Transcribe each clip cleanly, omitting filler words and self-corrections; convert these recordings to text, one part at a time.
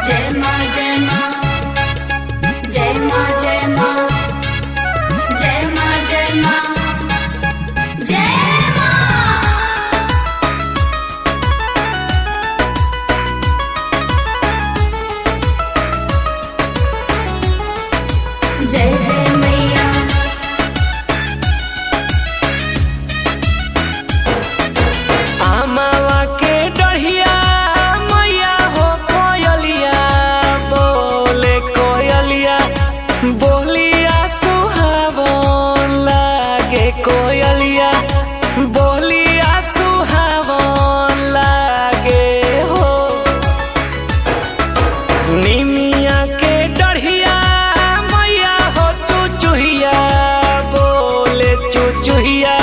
जय माँ जय माँ जय माँ जय माँ जय माँ जय माँ जय माँ। जय जय मैया आमावा के डढ़िया मैया हो कोयलिया बोले कोयलिया बोलिया सुहावन लागे कोयलिया बोलिया सुहावन लागे हो। निमिया के डढ़िया मैया हो चुचुहिया बोले चुचुहिया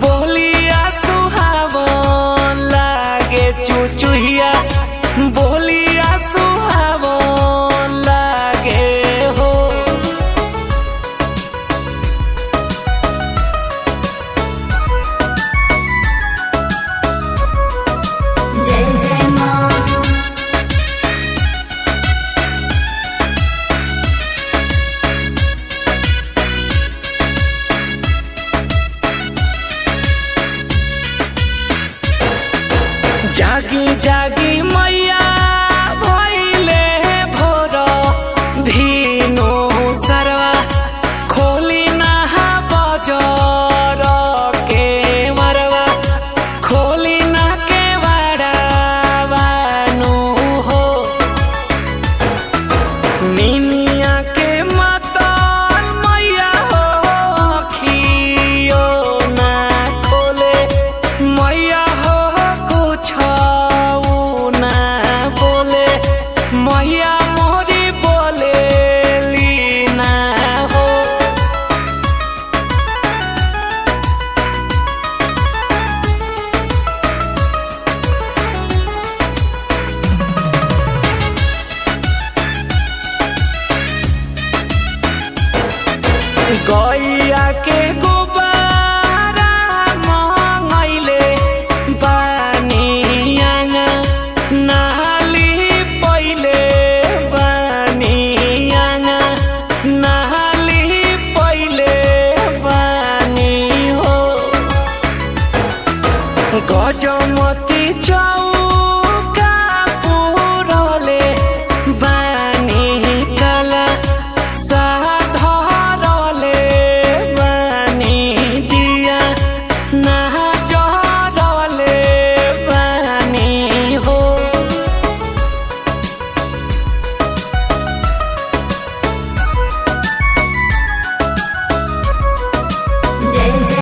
बोलिया सुहावन लागे चुचुहिया बोलिया सुहावन लागे हो। जय जय माँ जागी जागी